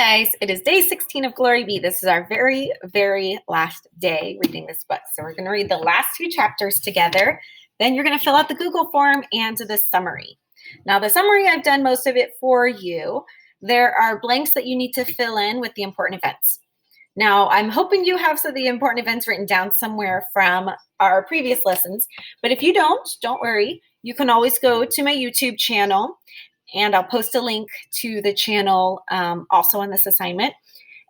guys, it is day 16 of Glory Be. This is our very, very last day reading this book. So we're going to read the last few chapters together. Then you're going to fill out the Google form and the summary. Now the summary, I've done most of it for you. There are blanks that you need to fill in with the important events. Now I'm hoping you have some of the important events written down somewhere from our previous lessons. But if you don't worry. You can always go to my YouTube channel. And I'll post a link to the channel also on this assignment.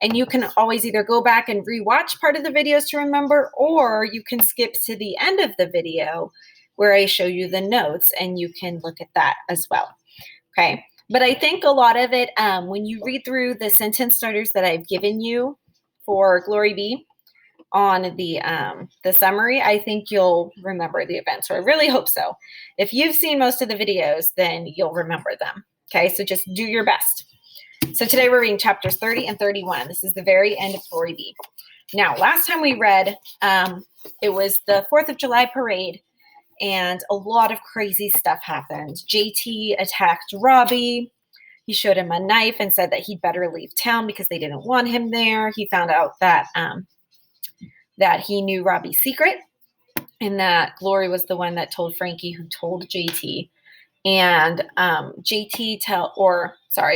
And you can always either go back and rewatch part of the videos to remember, or you can skip to the end of the video where I show you the notes and you can look at that as well. Okay. But I think a lot of it, when you read through the sentence starters that I've given you for Glory Be on the summary, I think you'll remember the events, or I really hope so. If you've seen most of the videos, then you'll remember them. Okay, so just do your best. So today we're reading chapters 30 and 31. This is the very end of Glory Be. Now, last time we read, it was the 4th of July parade, and a lot of crazy stuff happened. JT attacked Robbie. He showed him a knife and said that he'd better leave town because they didn't want him there. He found out that he knew Robbie's secret, and that Glory was the one that told Frankie, who told JT. And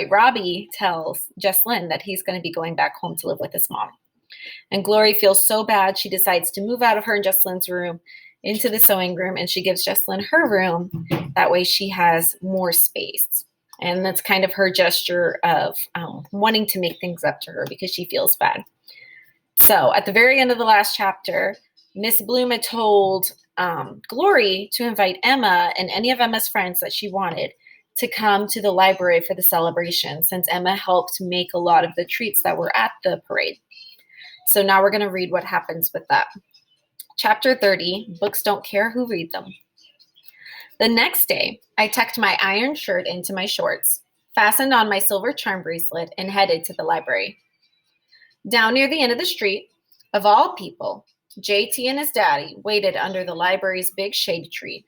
Robbie tells Jesslyn that he's going to be going back home to live with his mom. And Glory feels so bad, she decides to move out of her and Jesslyn's room into the sewing room, and she gives Jesslyn her room. That way she has more space. And that's kind of her gesture of wanting to make things up to her because she feels bad. So at the very end of the last chapter, Miss Bloom had told Glory to invite Emma and any of Emma's friends that she wanted to come to the library for the celebration, since Emma helped make a lot of the treats that were at the parade. So now we're going to read what happens with that. Chapter 30, Books Don't Care Who Read Them. The next day, I tucked my iron shirt into my shorts, fastened on my silver charm bracelet, and headed to the library. Down near the end of the street, of all people, JT and his daddy waited under the library's big shade tree.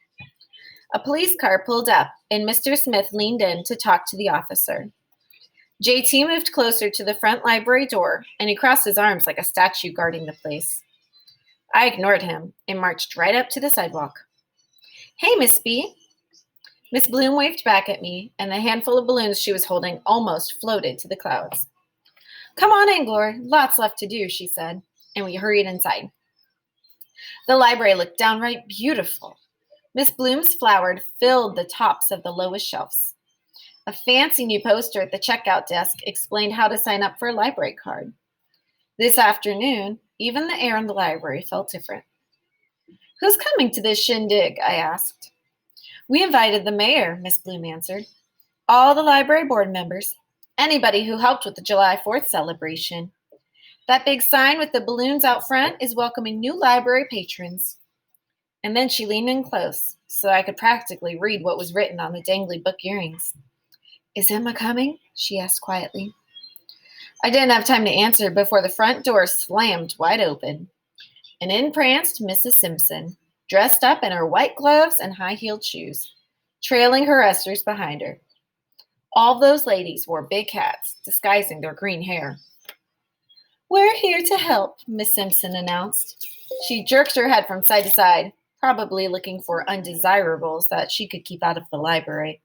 A police car pulled up, and Mr. Smith leaned in to talk to the officer. JT moved closer to the front library door, and he crossed his arms like a statue guarding the place. I ignored him and marched right up to the sidewalk. "Hey, Miss B." Miss Bloom waved back at me, and the handful of balloons she was holding almost floated to the clouds. "Come on in, Glory. Lots left to do," she said, and we hurried inside. The library looked downright beautiful. Miss Bloom's flowers filled the tops of the lowest shelves. A fancy new poster at the checkout desk explained how to sign up for a library card. This afternoon, even the air in the library felt different. "Who's coming to this shindig?" I asked. "We invited the mayor," Miss Bloom answered. "All the library board members. Anybody who helped with the July 4th celebration. That big sign with the balloons out front is welcoming new library patrons." And then she leaned in close so I could practically read what was written on the dangly book earrings. "Is Emma coming?" she asked quietly. I didn't have time to answer before the front door slammed wide open, and in pranced Mrs. Simpson, dressed up in her white gloves and high-heeled shoes, trailing her esters behind her. All those ladies wore big hats, disguising their green hair. "We're here to help," Miss Simpson announced. She jerked her head from side to side, probably looking for undesirables that she could keep out of the library,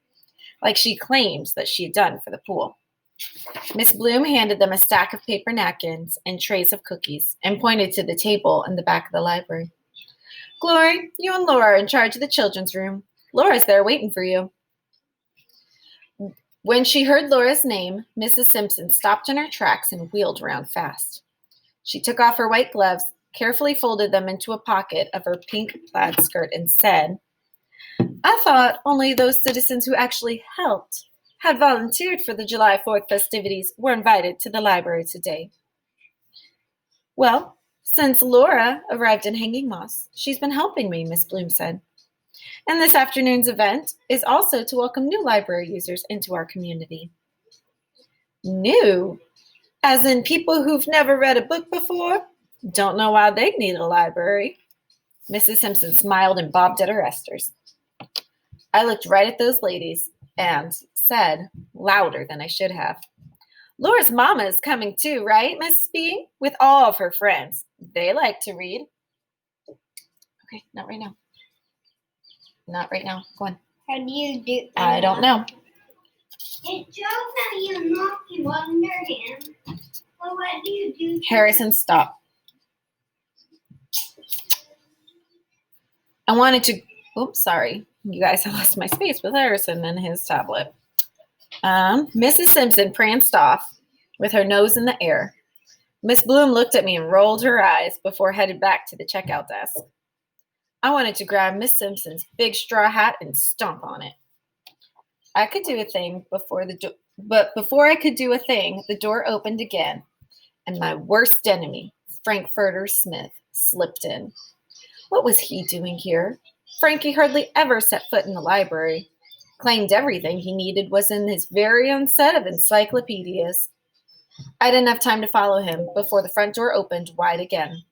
like she claimed that she had done for the pool. Miss Bloom handed them a stack of paper napkins and trays of cookies and pointed to the table in the back of the library. "Glory, you and Laura are in charge of the children's room. Laura's there waiting for you." When she heard Laura's name, Mrs. Simpson stopped in her tracks and wheeled around fast. She took off her white gloves, carefully folded them into a pocket of her pink plaid skirt, and said, "I thought only those citizens who actually helped, had volunteered for the July 4th festivities, were invited to the library today." "Well, since Laura arrived in Hanging Moss, she's been helping me," Miss Bloom said. "And this afternoon's event is also to welcome new library users into our community." "New? As in people who've never read a book before? Don't know why they'd need a library." Mrs. Simpson smiled and bobbed at her esters. I looked right at those ladies and said, louder than I should have, Laura's mama is coming too, right, Mrs. B? With all of her friends. They like to read. Okay, not right now. Not right now. Go on. How do you do? I don't know. It shows that you're knocking on your hand. Well, what do you do? Harrison, stop. I wanted to, oops, sorry. You guys, I lost my space with Harrison and his tablet. Mrs. Simpson pranced off with her nose in the air. Miss Bloom looked at me and rolled her eyes before headed back to the checkout desk. I wanted to grab Miss Simpson's big straw hat and stomp on it. I could do a thing but before I could do a thing, the door opened again, and my worst enemy, Frankfurter Smith, slipped in. What was he doing here? Frankie hardly ever set foot in the library. Claimed everything he needed was in his very own set of encyclopedias. I didn't have time to follow him before the front door opened wide again.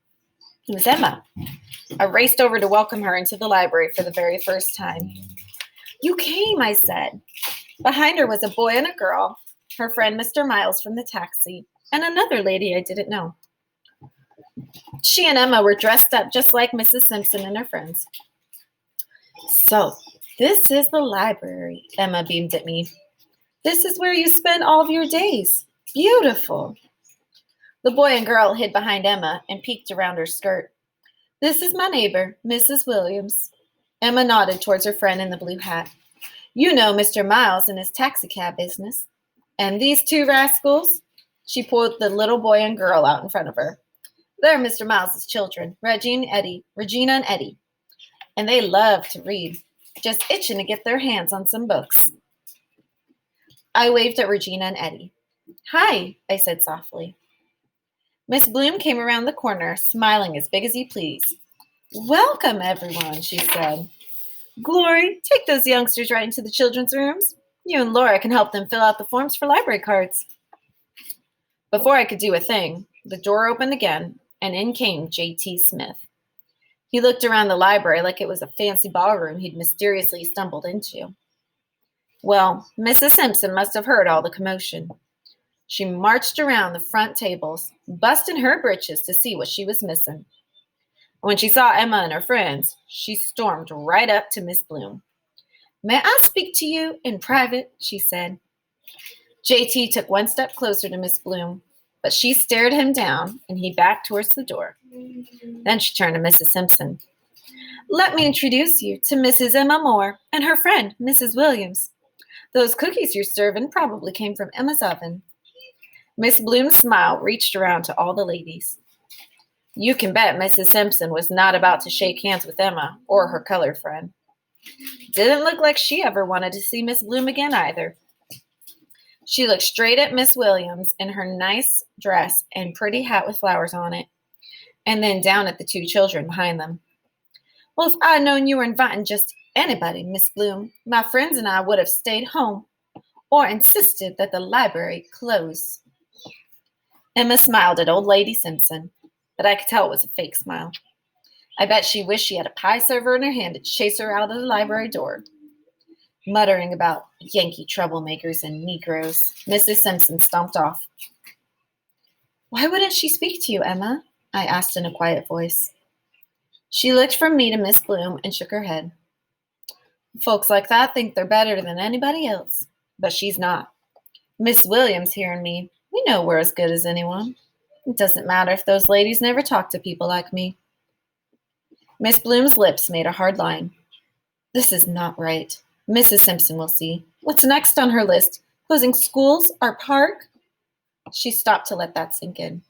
It was Emma. I raced over to welcome her into the library for the very first time. You came, I said. Behind her was a boy and a girl, her friend Mr. Miles from the taxi, and another lady I didn't know. She and Emma were dressed up just like Mrs. Simpson and her friends. So, this is the library, Emma beamed at me. This is where you spend all of your days. Beautiful. The boy and girl hid behind Emma and peeked around her skirt. This is my neighbor, Mrs. Williams. Emma nodded towards her friend in the blue hat. You know Mr. Miles and his taxicab business. And these two rascals? She pulled the little boy and girl out in front of her. They're Mr. Miles's children, Regina and Eddie. And they love to read, just itching to get their hands on some books. I waved at Regina and Eddie. Hi, I said softly. Miss Bloom came around the corner, smiling as big as you please. Welcome, everyone, she said. Glory, take those youngsters right into the children's rooms. You and Laura can help them fill out the forms for library cards. Before I could do a thing, the door opened again, and in came J.T. Smith. He looked around the library like it was a fancy ballroom he'd mysteriously stumbled into. Well, Mrs. Simpson must have heard all the commotion. She marched around the front tables, busting her britches to see what she was missing. When she saw Emma and her friends, she stormed right up to Miss Bloom. May I speak to you in private? She said. J.T. took one step closer to Miss Bloom, but she stared him down, and he backed towards the door. Then she turned to Mrs. Simpson. Let me introduce you to Mrs. Emma Moore and her friend, Mrs. Williams. Those cookies you're serving probably came from Emma's oven. Miss Bloom's smile reached around to all the ladies. You can bet Mrs. Simpson was not about to shake hands with Emma or her colored friend. Didn't look like she ever wanted to see Miss Bloom again either. She looked straight at Miss Williams in her nice dress and pretty hat with flowers on it, and then down at the two children behind them. Well, if I'd known you were inviting just anybody, Miss Bloom, my friends and I would have stayed home or insisted that the library close. Emma smiled at old Lady Simpson, but I could tell it was a fake smile. I bet she wished she had a pie server in her hand to chase her out of the library door. Muttering about Yankee troublemakers and Negroes, Mrs. Simpson stomped off. Why wouldn't she speak to you, Emma? I asked in a quiet voice. She looked from me to Miss Bloom and shook her head. Folks like that think they're better than anybody else, but she's not. Miss Williams here and me, we know we're as good as anyone. It doesn't matter if those ladies never talk to people like me. Miss Bloom's lips made a hard line. This is not right. Mrs. Simpson will see. What's next on her list? Closing schools? Our park? She stopped to let that sink in.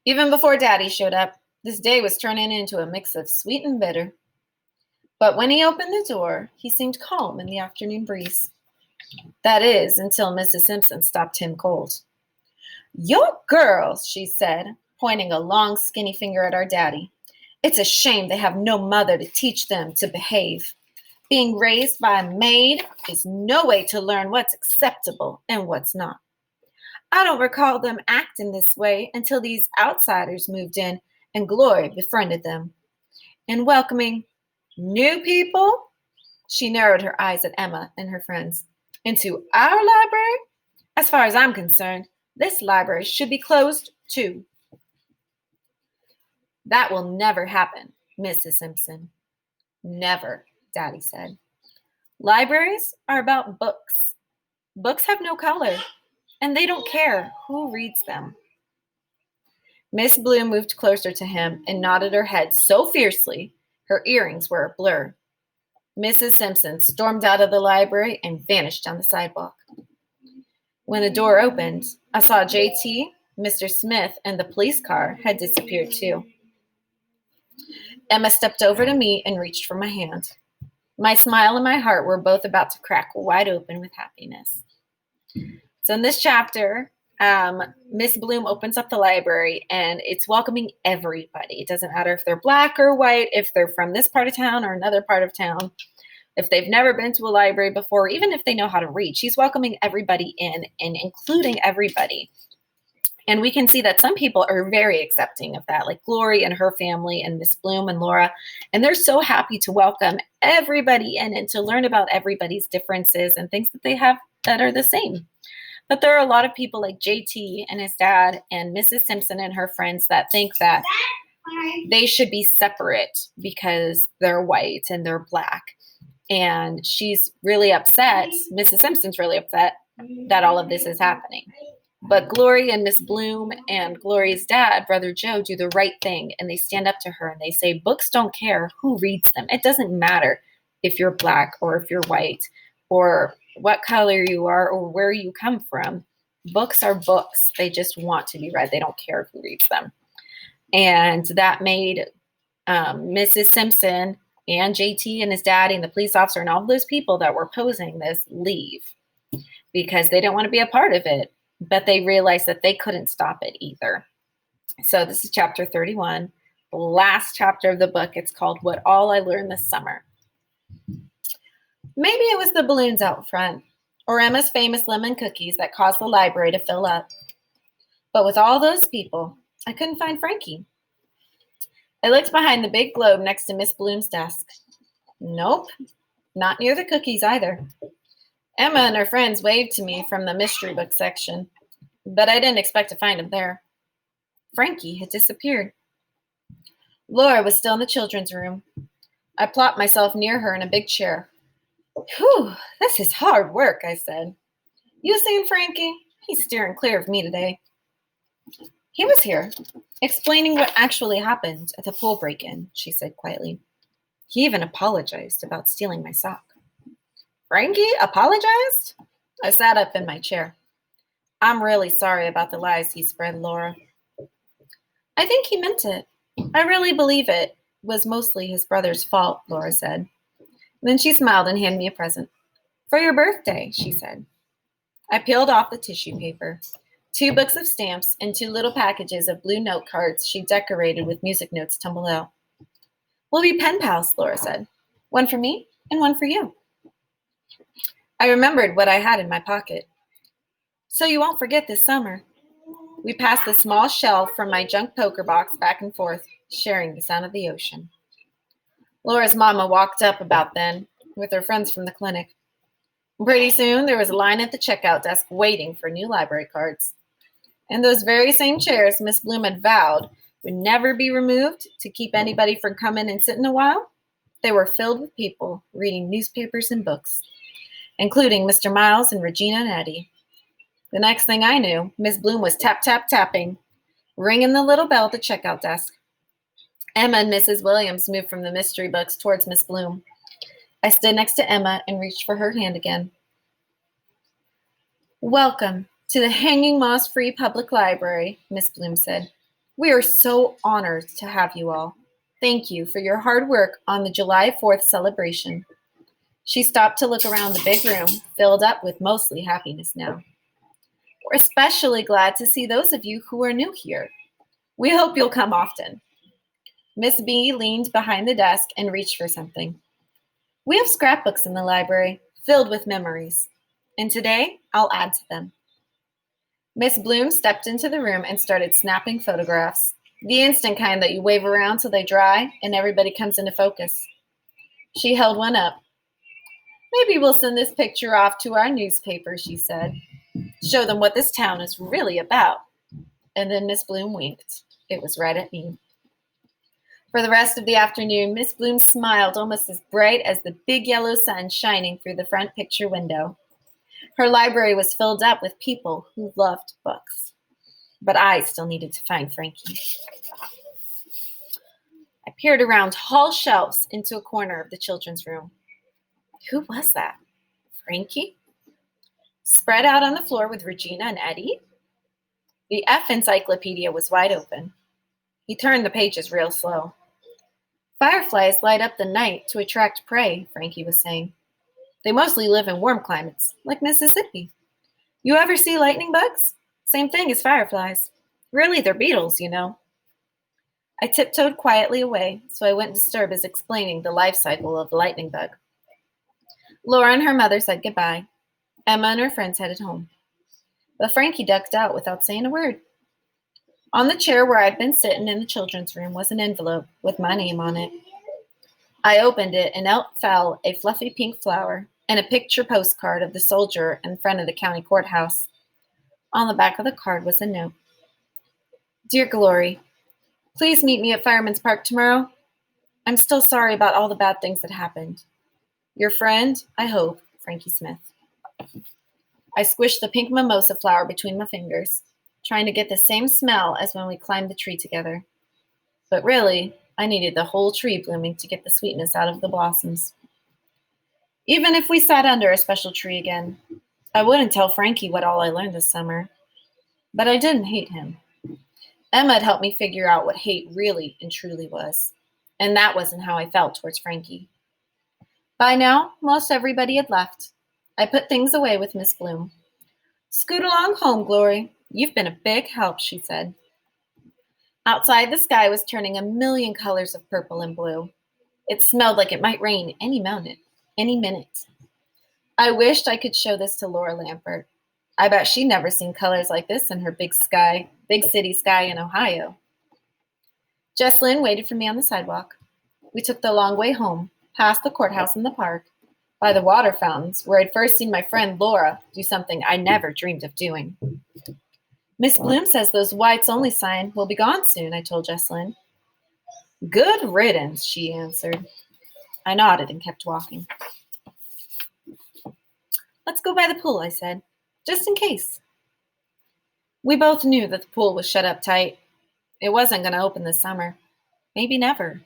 Even before Daddy showed up, this day was turning into a mix of sweet and bitter. But when he opened the door, he seemed calm in the afternoon breeze. That is, until Mrs. Simpson stopped him cold. Your girls, she said, pointing a long, skinny finger at our daddy. It's a shame they have no mother to teach them to behave. Being raised by a maid is no way to learn what's acceptable and what's not. I don't recall them acting this way until these outsiders moved in and Glory befriended them. In welcoming new people, she narrowed her eyes at Emma and her friends, into our library, As far as I'm concerned, this library should be closed too. That will never happen, Mrs. Simpson. Never, Daddy said. Libraries are about books. Books have no color, and they don't care who reads them. Miss Bloom moved closer to him and nodded her head so fiercely her earrings were a blur. Mrs. Simpson stormed out of the library and vanished down the sidewalk. When the door opened, I saw JT, Mr. Smith, and the police car had disappeared too. Emma stepped over to me and reached for my hand. My smile and my heart were both about to crack wide open with happiness. So in this chapter, Miss Bloom opens up the library and it's welcoming everybody. It doesn't matter if they're black or white, if they're from this part of town or another part of town, if they've never been to a library before, even if they know how to read. She's welcoming everybody in and including everybody. And we can see that some people are very accepting of that, like Glory and her family and Miss Bloom and Laura. And they're so happy to welcome everybody in and to learn about everybody's differences and things that they have that are the same. But there are a lot of people like JT and his dad and Mrs. Simpson and her friends that think that they should be separate because they're white and they're black. And she's really upset. Mrs. Simpson's really upset that all of this is happening. But Glory and Miss Bloom and Glory's dad, Brother Joe, do the right thing. And they stand up to her and they say, books don't care who reads them. It doesn't matter if you're black or if you're white or what color you are or where you come from. Books are books. They just want to be read. They don't care who reads them. And that made Mrs. Simpson and JT and his daddy and the police officer and all those people that were opposing this leave because they didn't want to be a part of it. But they realized that they couldn't stop it either. So this is chapter 31, the last chapter of the book. It's called What All I Learned This Summer. Maybe it was the balloons out front or Emma's famous lemon cookies that caused the library to fill up. But with all those people, I couldn't find Frankie. I looked behind the big globe next to Miss Bloom's desk. Nope, not near the cookies either. Emma and her friends waved to me from the mystery book section, but I didn't expect to find him there. Frankie had disappeared. Laura was still in the children's room. I plopped myself near her in a big chair. Whew, this is hard work, I said. You seen Frankie? He's steering clear of me today. He was here, explaining what actually happened at the pool break-in, she said quietly. He even apologized about stealing my sock. Frankie apologized? I sat up in my chair. I'm really sorry about the lies he spread, Laura. I think he meant it. I really believe it was mostly his brother's fault, Laura said. Then she smiled and handed me a present. For your birthday, she said. I peeled off the tissue paper. 2 books of stamps and 2 little packages of blue note cards she decorated with music notes tumbled out. We'll be pen pals, Laura said. 1 for me and 1 for you. I remembered what I had in my pocket. So you won't forget this summer. We passed the small shell from my junk poker box back and forth, sharing the sound of the ocean. Laura's mama walked up about then with her friends from the clinic. Pretty soon, there was a line at the checkout desk waiting for new library cards. And those very same chairs Miss Bloom had vowed would never be removed to keep anybody from coming and sitting a while, they were filled with people reading newspapers and books, including Mr. Miles and Regina and Eddie. The next thing I knew, Miss Bloom was tap, tap, tapping, ringing the little bell at the checkout desk. Emma and Mrs. Williams moved from the mystery books towards Miss Bloom. I stood next to Emma and reached for her hand again. Welcome to the Hanging Moss Free Public Library, Miss Bloom said. We are so honored to have you all. Thank you for your hard work on the July 4th celebration. She stopped to look around the big room, filled up with mostly happiness now. We're especially glad to see those of you who are new here. We hope you'll come often. Miss B leaned behind the desk and reached for something. We have scrapbooks in the library, filled with memories, and today I'll add to them. Miss Bloom stepped into the room and started snapping photographs, the instant kind that you wave around till they dry and everybody comes into focus. She held one up. Maybe we'll send this picture off to our newspaper, she said. Show them what this town is really about. And then Miss Bloom winked. It was right at me. For the rest of the afternoon, Miss Bloom smiled almost as bright as the big yellow sun shining through the front picture window. Her library was filled up with people who loved books. But I still needed to find Frankie. I peered around tall shelves into a corner of the children's room. Who was that? Frankie? Spread out on the floor with Regina and Eddie? The F encyclopedia was wide open. He turned the pages real slow. Fireflies light up the night to attract prey, Frankie was saying. They mostly live in warm climates, like Mississippi. You ever see lightning bugs? Same thing as fireflies. Really, they're beetles, you know. I tiptoed quietly away so I wouldn't disturb his explaining the life cycle of the lightning bug. Laura and her mother said goodbye. Emma and her friends headed home. But Frankie ducked out without saying a word. On the chair where I'd been sitting in the children's room was an envelope with my name on it. I opened it, and out fell a fluffy pink flower and a picture postcard of the soldier in front of the county courthouse. On the back of the card was a note. Dear Glory, please meet me at Fireman's Park tomorrow. I'm still sorry about all the bad things that happened. Your friend, I hope, Frankie Smith. I squished the pink mimosa flower between my fingers, trying to get the same smell as when we climbed the tree together. But really, I needed the whole tree blooming to get the sweetness out of the blossoms. Even if we sat under a special tree again, I wouldn't tell Frankie what all I learned this summer. But I didn't hate him. Emma had helped me figure out what hate really and truly was. And that wasn't how I felt towards Frankie. By now, most everybody had left. I put things away with Miss Bloom. Scoot along home, Glory. You've been a big help, she said. Outside, the sky was turning a million colors of purple and blue. It smelled like it might rain any minute. I wished I could show this to Laura Lampert. I bet she'd never seen colors like this in her big city sky in Ohio. Jesslyn waited for me on the sidewalk. We took the long way home, past the courthouse and the park, by the water fountains, where I'd first seen my friend Laura do something I never dreamed of doing. Miss Bloom says those whites only sign will be gone soon, I told Jesslyn. Good riddance, she answered. I nodded and kept walking. Let's go by the pool, I said, just in case. We both knew that the pool was shut up tight. It wasn't going to open this summer. Maybe never.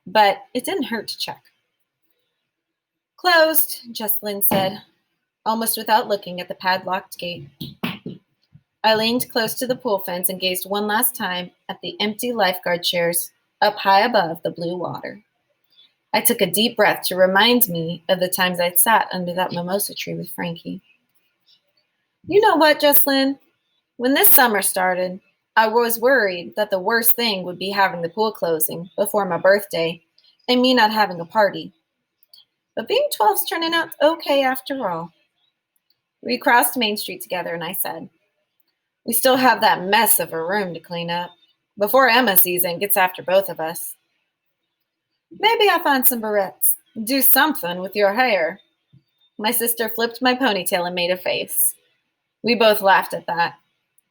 But it didn't hurt to check. Closed, Jesslyn said, almost without looking at the padlocked gate. I leaned close to the pool fence and gazed one last time at the empty lifeguard chairs up high above the blue water. I took a deep breath to remind me of the times I'd sat under that mimosa tree with Frankie. You know what, Jesslyn? When this summer started, I was worried that the worst thing would be having the pool closing before my birthday and me not having a party. But being 12's turning out okay after all. We crossed Main Street together and I said, we still have that mess of a room to clean up before Emma sees it and gets after both of us. Maybe I'll find some barrettes. Do something with your hair. My sister flipped my ponytail and made a face. We both laughed at that,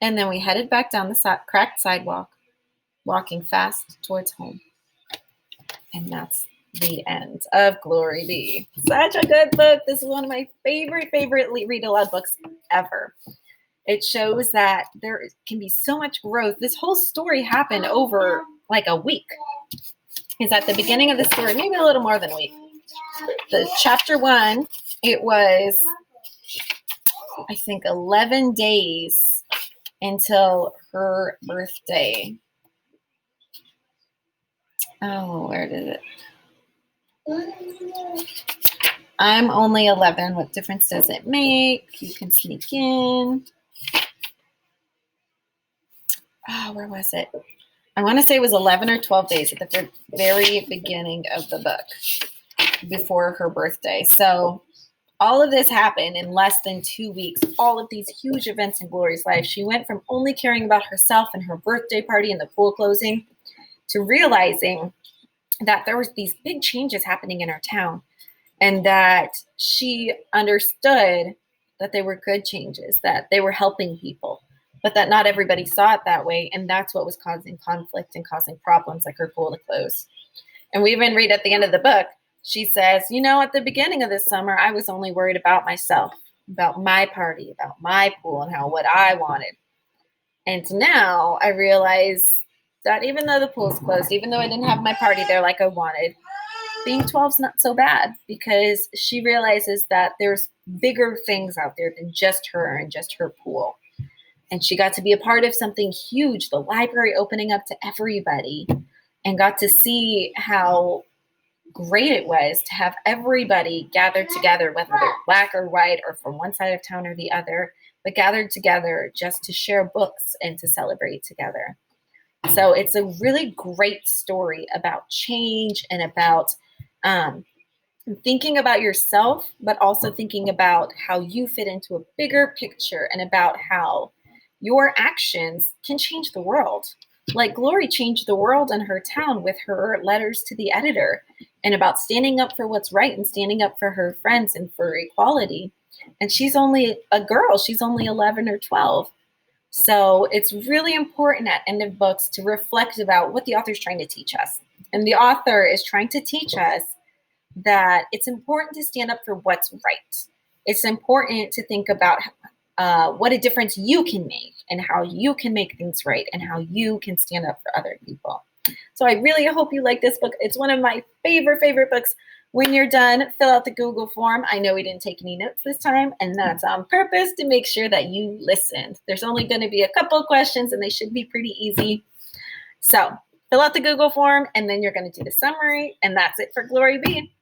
and then we headed back down the cracked sidewalk, walking fast towards home. And that's the end of Glory Be. Such a good book. This is one of my favorite read-aloud books ever. It shows that there can be so much growth. This whole story happened over like a week. Is at the beginning of the story, maybe a little more than a week. The chapter 1, it was, I think, 11 days until her birthday. Oh, where did it? I'm only 11. What difference does it make? You can sneak in. Oh, where was it? I want to say it was 11 or 12 days at the very beginning of the book before her birthday. So all of this happened in less than 2 weeks. All of these huge events in Glory's life. She went from only caring about herself and her birthday party and the pool closing to realizing that there was these big changes happening in her town and that she understood that they were good changes, that they were helping people, but that not everybody saw it that way. And that's what was causing conflict and causing problems, like her pool to close. And we even read at the end of the book, she says, at the beginning of this summer, I was only worried about myself, about my party, about my pool, and what I wanted. And now I realize that even though the pool's closed, even though I didn't have my party there like I wanted, being 12 is not so bad, because she realizes that there's bigger things out there than just her and just her pool. And she got to be a part of something huge, the library opening up to everybody, and got to see how great it was to have everybody gathered together, whether they're black or white or from one side of town or the other, but gathered together just to share books and to celebrate together. So it's a really great story about change and about thinking about yourself, but also thinking about how you fit into a bigger picture and about how your actions can change the world. Like Glory changed the world in her town with her letters to the editor, and about standing up for what's right and standing up for her friends and for equality. And she's only a girl. She's only 11 or 12. So it's really important at end of books to reflect about what the author's trying to teach us. And the author is trying to teach us that it's important to stand up for what's right. It's important to think about what a difference you can make and how you can make things right and how you can stand up for other people. So I really hope you like this book. It's one of my favorite books. When you're done, fill out the Google form. I know we didn't take any notes this time, and that's on purpose to make sure that you listened. There's only going to be a couple of questions, and they should be pretty easy. So fill out the Google form, and then you're going to do the summary, and that's it for Glory B.